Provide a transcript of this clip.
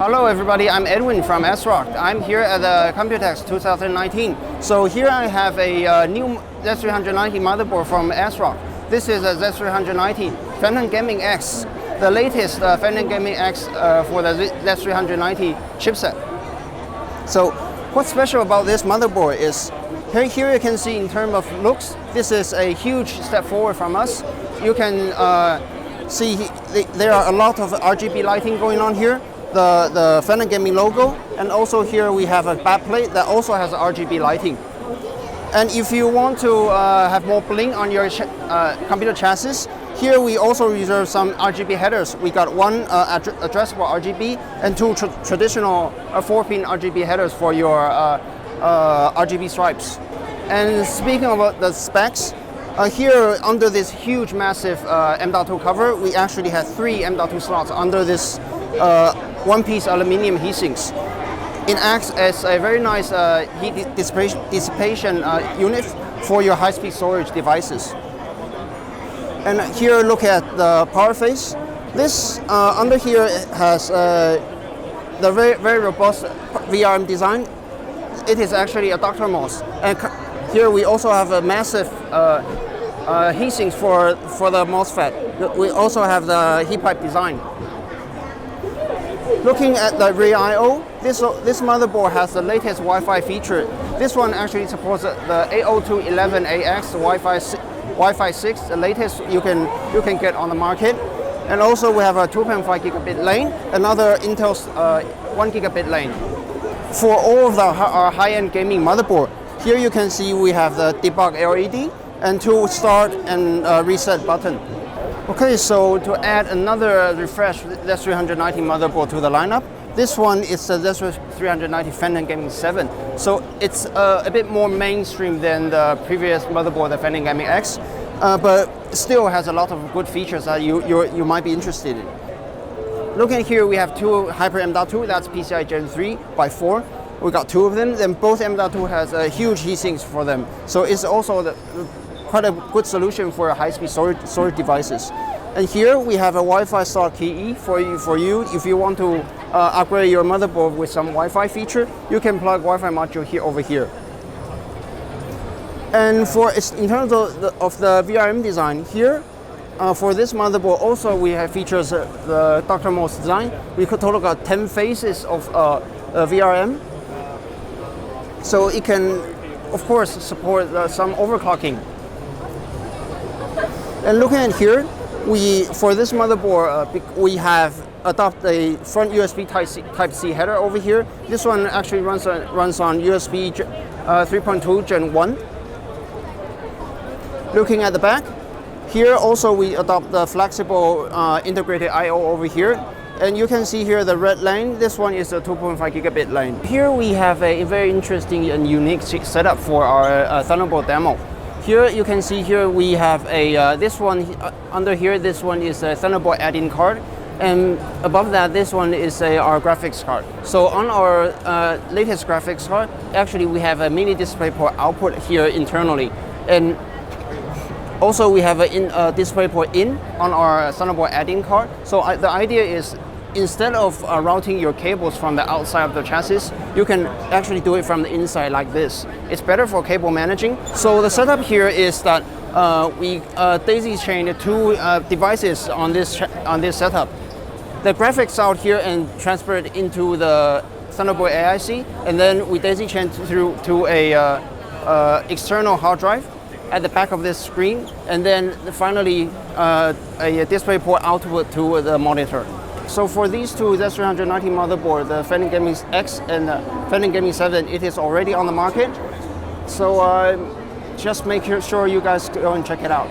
Hello everybody, I'm Edwin from Asrock. I'm here at the Computex 2019. So here I have a new Z390 motherboard from Asrock. This is a Z390 Phantom Gaming X, the latest Phantom Gaming X for the Z390 chipset. So what's special about this motherboard is here you can see in terms of looks, this is a huge step forward from us. You can see there are a lot of RGB lighting going on here. The Phantom Gaming logo, and also here we have a backplate that also has RGB lighting. And if you want to have more bling on your computer chassis, here we also reserve some RGB headers. We got one addressable RGB and two traditional 4-pin RGB headers for your RGB stripes. And speaking about the specs, here under this huge massive M.2 cover, we actually have 3 M.2 slots under this one-piece aluminum heatsinks. It acts as a very nice heat dissipation unit for your high-speed storage devices. And here, look at the power face. This under here has the very robust VRM design. It is actually a Dr. MOS. And here we also have a massive heatsinks for the MOSFET. We also have the heat pipe design. Looking at the rear I/O, this motherboard has the latest Wi-Fi feature. This one actually supports the 802.11ax Wi-Fi 6, the latest you can get on the market. And also we have a 2.5 gigabit lane, another Intel's 1 gigabit lane. For all of our high-end gaming motherboard, here you can see we have the debug LED and 2 start and reset button. Okay, so to add another refreshed Z390 motherboard to the lineup, this one is the Z390 Phantom Gaming 7. So it's a bit more mainstream than the previous motherboard, the Phantom Gaming X, but still has a lot of good features that you might be interested in. Looking here, we have 2 Hyper M.2, that's PCI Gen 3 by 4. We got 2 of them, then both M.2 has huge heatsinks for them. So it's also quite a good solution for high-speed storage devices. And here we have a Wi-Fi slot key E for you. If you want to upgrade your motherboard with some Wi-Fi feature, you can plug Wi-Fi module here over here. And in terms of the VRM design here, for this motherboard also we have features the Dr. MOS design. We could total got 10 phases of VRM. So it can, of course, support some overclocking. And looking at here, for this motherboard, we have adopted a front USB Type-C header over here. This one actually runs on USB 3.2 Gen 1. Looking at the back, here also we adopt the flexible integrated I/O over here. And you can see here the red lane, this one is a 2.5 gigabit lane. Here we have a very interesting and unique setup for our Thunderbolt demo. Here you can see here we have this one under here. This one is a Thunderbolt add-in card, and above that this one is our graphics card. So on our latest graphics card, actually we have a mini DisplayPort output here internally, and also we have a DisplayPort in on our Thunderbolt add-in card. So the idea is, instead of routing your cables from the outside of the chassis, you can actually do it from the inside like this. It's better for cable managing. So the setup here is that we daisy chained 2 devices on this setup. The graphics out here and transferred into the Thunderbolt AIC, and then we daisy chained through to a external hard drive at the back of this screen, and then finally a DisplayPort output to the monitor. So for these 2 Z390 motherboard, the Phantom Gaming X and the Phantom Gaming 7, it is already on the market. So just make sure you guys go and check it out.